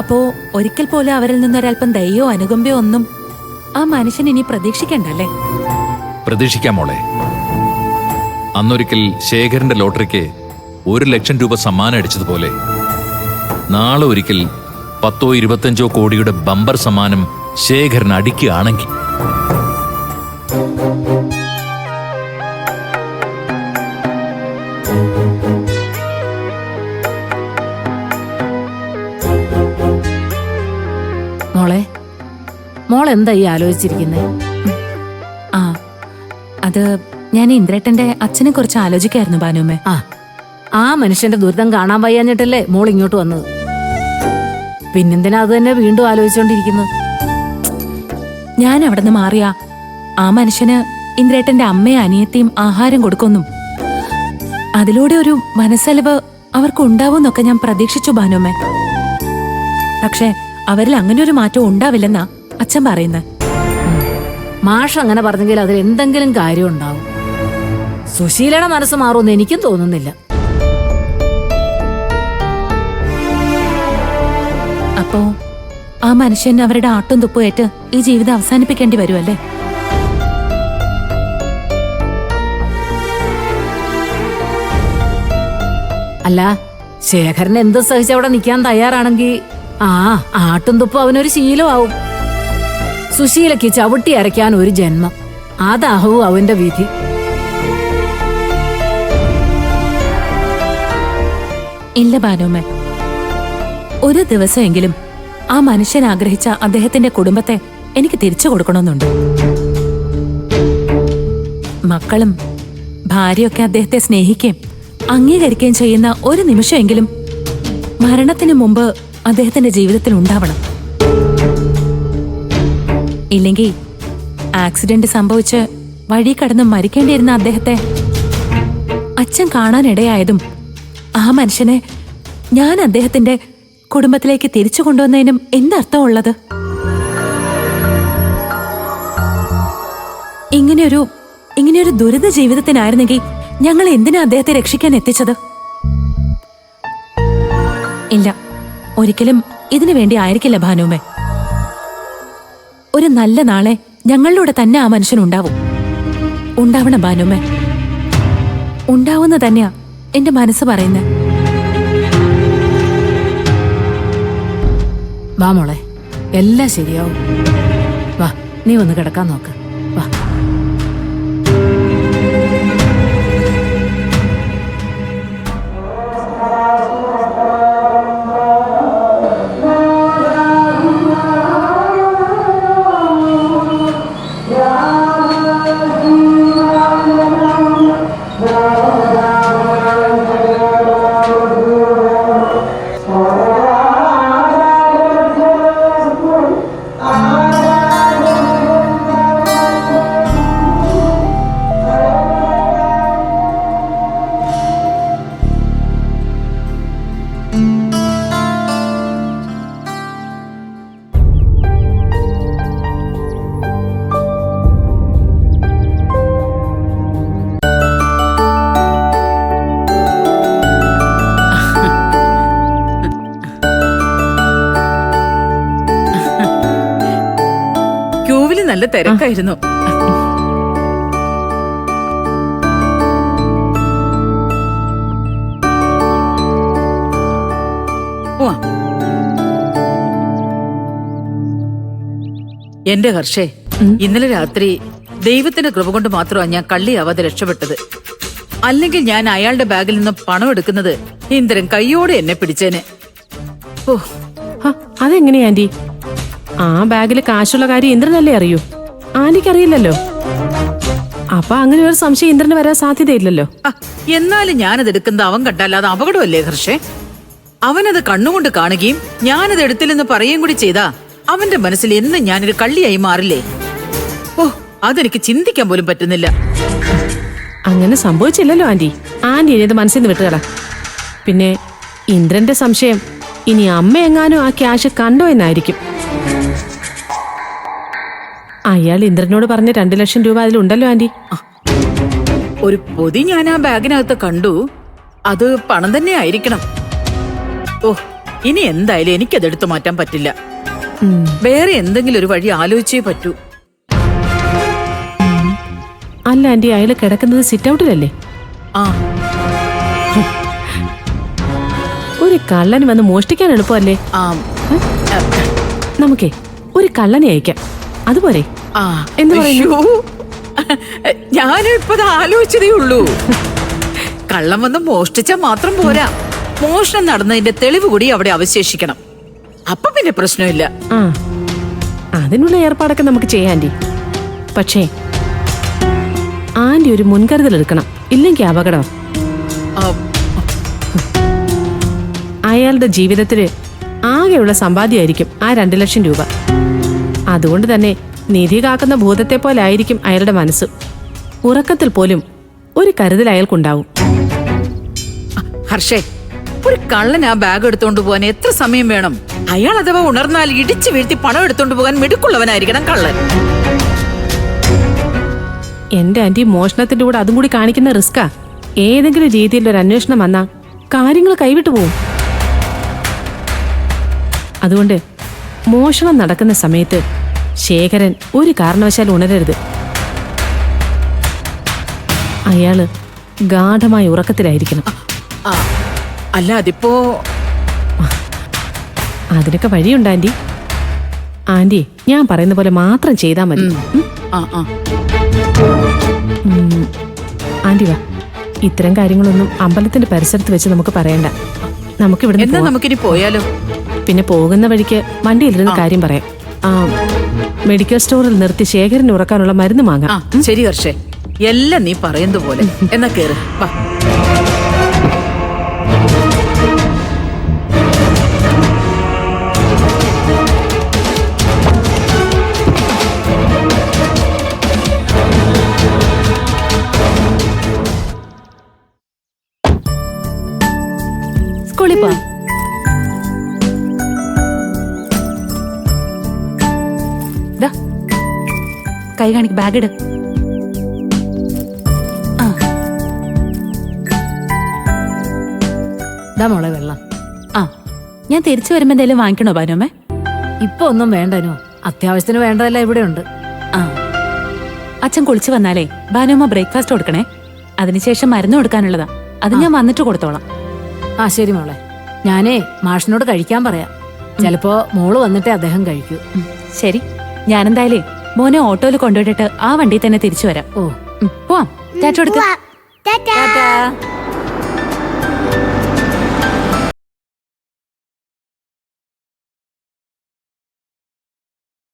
അപ്പോ ഒരിക്കൽ പോലും അവരിൽ നിന്നൊരൽപ്പം ദയോ അനുകമ്പയോ ഒന്നും ആ മനുഷ്യൻ ഇനി പ്രതീക്ഷിക്കണ്ടല്ലേ? പ്രതീക്ഷിക്കാം മോളെ. അന്നൊരിക്കൽ ശേഖരന്റെ ലോട്ടറിക്ക് 1,00,000 രൂപ സമ്മാനം അടിച്ചതുപോലെ നാളെ ഒരിക്കൽ 10-25 കോടിയുടെ ബമ്പർ സമ്മാനം ശേഖരൻ അടിക്കുകയാണെങ്കിൽ മോൾ എന്താ ഈ ആലോചിച്ചിരിക്കുന്നത്? ആ അത് ഞാൻ ഇന്ദ്രേട്ടന്റെ അച്ഛനെ കുറിച്ച് ആലോചിക്കായിരുന്നു ഭാനുമ്മേ. ആ മനുഷ്യന്റെ ദുരിതം കാണാൻ വയ്യാഞ്ഞിട്ടല്ലേ മോൾ ഇങ്ങോട്ട് വന്നത്. പിന്നെന്തിനാ അത് തന്നെ വീണ്ടും ആലോചിച്ചോണ്ടിരിക്കുന്നത്? ഞാൻ അവിടെ നിന്ന് മാറിയാ ആ മനുഷ്യന് ഇന്ദ്രേട്ടന്റെ അമ്മയും അനിയത്തിയും ആഹാരം കൊടുക്കൊന്നും അതിലൂടെ ഒരു മനസ്സലിവ് അവർക്ക് ഉണ്ടാവുമെന്നൊക്കെ ഞാൻ പ്രതീക്ഷിച്ചു ഭാനുമ്മേ. പക്ഷെ അവരിൽ അങ്ങനെ ഒരു മാറ്റം ഉണ്ടാവില്ലെന്നാ അച്ഛൻ പറയുന്നത്. മാഷ് അങ്ങനെ പറഞ്ഞെങ്കിൽ അതിൽ എന്തെങ്കിലും കാര്യം ഉണ്ടാവും. സുശീലയുടെ മനസ്സ് മാറുമെന്ന് എനിക്കും തോന്നുന്നില്ല. അപ്പോ ആ മനുഷ്യൻ അവരുടെ ആട്ടും തുപ്പുമായിട്ട് ഈ ജീവിതം അവസാനിപ്പിക്കേണ്ടി വരുമല്ലേ? അല്ല, ശേഖരൻ എന്ത് സഹിച്ചവിടെ നിൽക്കാൻ തയ്യാറാണെങ്കിൽ ആട്ടും തുപ്പും അവനൊരു ശീലമാവും. സുശീലയ്ക്ക് ചവിട്ടി അരയ്ക്കാൻ ഒരു ജന്മം, അതാവും അവന്റെ വിധി. ഇല്ല ഭാനുമ്മ, ഒരു ദിവസമെങ്കിലും ആ മനുഷ്യൻ ആഗ്രഹിച്ച അദ്ദേഹത്തിന്റെ കുടുംബത്തെ എനിക്ക് തിരിച്ചു കൊടുക്കണമെന്നുണ്ട്. മക്കളും ഭാര്യയൊക്കെ അദ്ദേഹത്തെ സ്നേഹിക്കുകയും അംഗീകരിക്കുകയും ചെയ്യുന്ന ഒരു നിമിഷമെങ്കിലും മരണത്തിന് മുമ്പ് അദ്ദേഹത്തിന്റെ ജീവിതത്തിൽ ഉണ്ടാവണം. ഇല്ലെങ്കിൽ ആക്സിഡന്റ് സംഭവിച്ച് വഴി കടന്ന് മരിക്കേണ്ടിയിരുന്ന അദ്ദേഹത്തെ അച്ഛൻ കാണാനിടയായതും ആ മനുഷ്യനെ ഞാൻ അദ്ദേഹത്തിന്റെ കുടുംബത്തിലേക്ക് തിരിച്ചു കൊണ്ടുവന്നതിനും എന്തർത്ഥമുള്ളത്? ഇങ്ങനെയൊരു ദുരിത ജീവിതത്തിനായിരുന്നെങ്കിൽ ഞങ്ങൾ എന്തിനാ അദ്ദേഹത്തെ രക്ഷിക്കാൻ എത്തിച്ചത്? ഇല്ല, ഒരിക്കലും ഇതിനു വേണ്ടി ആയിരിക്കില്ല ഭാനുമേ. ഒരു നല്ല നാളെ ഞങ്ങളിലൂടെ തന്നെ ആ മനുഷ്യൻ ഉണ്ടാവണം ഭാനുമേ. ഉണ്ടാവുന്ന തന്നെയാ എന്റെ മനസ്സ് പറയുന്നത്. വാ മോളെ, എല്ലാം ശരിയാവും. വാ, നീ വന്ന് കിടക്കാൻ നോക്ക്. വാ. നല്ല തിരക്കായിരുന്നു. എന്റെ ഹർഷേ, ഇന്നലെ രാത്രി ദൈവത്തിന്റെ കൃപ കൊണ്ട് മാത്രമാണ് ഞാൻ കള്ളിയാവാതെ രക്ഷപ്പെട്ടത്. അല്ലെങ്കിൽ ഞാൻ അയാളുടെ ബാഗിൽ നിന്ന് പണം എടുക്കുന്നത് ഇന്ദ്രൻ കയ്യോടെ എന്നെ പിടിച്ചേനെ. അതെങ്ങനെയാ ആന്റി? ആ ബാഗില് കാശുള്ള കാര്യം ഇന്ദ്രനല്ലേ അറിയൂ? ആന്റിക്കറിയില്ലല്ലോ. അപ്പൊ അങ്ങനെ ഒരു സംശയം ഇന്ദ്രന് വരാൻ സാധ്യതയില്ലല്ലോ. എന്നാലും ഞാനത് എടുക്കുന്നത് അവൻ കണ്ടാൽ അത് അപകടമല്ലേ ഹർഷേ? അവനത് കണ്ണുകൊണ്ട് കാണുകയും ഞാനത് എടുത്തില്ലെന്ന് പറയുകയും കൂടി ചെയ്താ അവന്റെ മനസ്സിൽ എന്നും ഞാനൊരു കള്ളിയായി മാറില്ലേ? അതെനിക്ക് ചിന്തിക്കാൻ പോലും പറ്റുന്നില്ല. അങ്ങനെ സംഭവിച്ചില്ലല്ലോ ആന്റി. ആന്റി ഇനി അത് മനസ്സിൽ നിന്ന് വിട്ടുകള. പിന്നെ ഇന്ദ്രന്റെ സംശയം ഇനി അമ്മ എങ്ങാനും ആ ക്യാഷ് കണ്ടോ എന്നായിരിക്കും. അയാൾ ഇന്ദ്രനോട് പറഞ്ഞ 2 ലക്ഷം രൂപ അതിലുണ്ടല്ലോ ആന്റി. ഒരു പൊതി ഞാൻ ആ ബാഗിനകത്ത് കണ്ടു. അത് പണം തന്നെ ആയിരിക്കണം. ഇനി എന്തായാലും എനിക്കത് എടുത്തു മാറ്റാൻ പറ്റില്ല. ഉം. വേറെ എന്തെങ്കിലും ഒരു വഴി ആലോചിച്ചേ പറ്റൂ. അല്ല ആന്റി, അയാൾ കിടക്കുന്നത് സിറ്റ് ഔട്ടിലല്ലേ? ആ ഒരു കള്ളന് വന്ന് മോഷ്ടിക്കാൻ എളുപ്പമല്ലേ? ആ നമുക്കേ ഒരു കള്ളനെ അയക്കാം, അതുപോലെ. ആ എന്ത് പറയുന്നു? ഞാനും ഇപ്പത് ആലോചിച്ചതേ ഉള്ളൂ. കള്ളം വന്ന് മോഷ്ടിച്ചാ മാത്രം പോരാ, മോഷണം നടന്നതിന്റെ തെളിവ് കൂടി അവിടെ അവശേഷിക്കണം. അപ്പൊ പിന്നെ പ്രശ്നമില്ല. ആ, അതിനുള്ള ഏർപ്പാടൊക്കെ നമുക്ക് ചെയ്യാം ആന്റി. പക്ഷേ ആന്റി ഒരു മുൻകരുതൽ എടുക്കണം, ഇല്ലെങ്കിൽ അപകടം. ആ, അയാളുടെ ജീവിതത്തില് ആകെയുള്ള സമ്പാദ്യമായിരിക്കും ആ 2 ലക്ഷം രൂപ. അതുകൊണ്ട് തന്നെ നിധി കാക്കുന്ന ഭൂതത്തെ പോലെ ആയിരിക്കും അയാളുടെ മനസ്സ്. ഉറക്കത്തിൽ പോലും ഒരു കരുതൽ അയാൾക്കുണ്ടാവും. ഹർഷേ, ഒരു കള്ളൻ ആ ബാഗ് എടുത്തോണ്ട് പോകാൻ എത്ര സമയം വേണം? അയാൾ അഥവാ ഉണർന്നാൽ ഇടിച്ചു വീഴ്ത്തി പണം എടുത്തോണ്ട് പോകാൻ മിടുക്കുള്ളവനായിരിക്കണം കള്ളൻ. എന്റെ ആന്റി, മോഷണത്തിന്റെ കൂടെ അതും കൂടി കാണിക്കുന്ന റിസ്കാ. ഏതെങ്കിലും രീതിയിൽ ഒരു അന്വേഷണം വന്നാ കാര്യങ്ങൾ കൈവിട്ടു പോവും. അതുകൊണ്ട് മോഷണം നടക്കുന്ന സമയത്ത് ശേഖരൻ ഒരു കാരണവശാൽ ഉണരരുത്. അയാള് ഗാഠമായ ഉറക്കത്തിലായിരിക്കണം. ആ, അല്ല അതിപ്പോ അതിനൊക്കെ വഴിയുണ്ട് ആന്റി. ആന്റി, ഞാൻ പറയുന്ന പോലെ മാത്രം ചെയ്താൽ മതി. ആ ആ ആന്റി വാ, ഇത്തരം കാര്യങ്ങളൊന്നും അമ്പലത്തിന്റെ പരിസരത്ത് വെച്ച് നമുക്ക് പറയണ്ട. നമുക്കിവിടെ എന്നാ നമുക്കിനി പോയാലോ? പിന്നെ പോകുന്ന വഴിക്ക് വണ്ടിയിലിരുന്ന് കാര്യം പറയാം. ആ, മെഡിക്കൽ സ്റ്റോറിൽ നിർത്തി ശേഖരന് ഉറക്കാനുള്ള മരുന്ന് ആ വാങ്ങാം. ശരി ഹർഷേ, എല്ലാം നീ പറയുന്നത് പോലെ. എന്നാ കേറ് വാ. സ്കൂളിൽ പോവാം. ദാ, കൈ കാണിക്ക്, ബാഗ് ഇട്. ഇതാ മോളെ വെള്ളം. ആ, ഞാൻ തിരിച്ചു വരുമ്പോ എന്തെങ്കിലും വാങ്ങിക്കണോ ഭാനുമ്മേ? ഇപ്പൊ ഒന്നും വേണ്ടനോ, അത്യാവശ്യത്തിന് വേണ്ടതെല്ലാം ഇവിടെ ഉണ്ട്. ആ, അച്ഛൻ കുളിച്ചു വന്നാലേ ഭാനുമ്മ ബ്രേക്ക്ഫാസ്റ്റ് കൊടുക്കണേ. അതിനുശേഷം മരുന്ന് കൊടുക്കാനുള്ളതാ, അത് ഞാൻ വന്നിട്ട് കൊടുത്തോളാം. ആ ശരി മോളെ, ഞാനേ മാഷിനോട് കഴിക്കാൻ പറയാം. ചിലപ്പോ മോള് വന്നിട്ടേ അദ്ദേഹം കഴിക്കൂ. ശരി, ഞാനെന്തായാലേ മോനെ ഓട്ടോയിൽ കൊണ്ടുവിട്ടിട്ട് ആ വണ്ടിയിൽ തന്നെ തിരിച്ചു വരാം. ഓ പോവാം. ടാറ്റ കൊടുക്ക. ടാറ്റാ.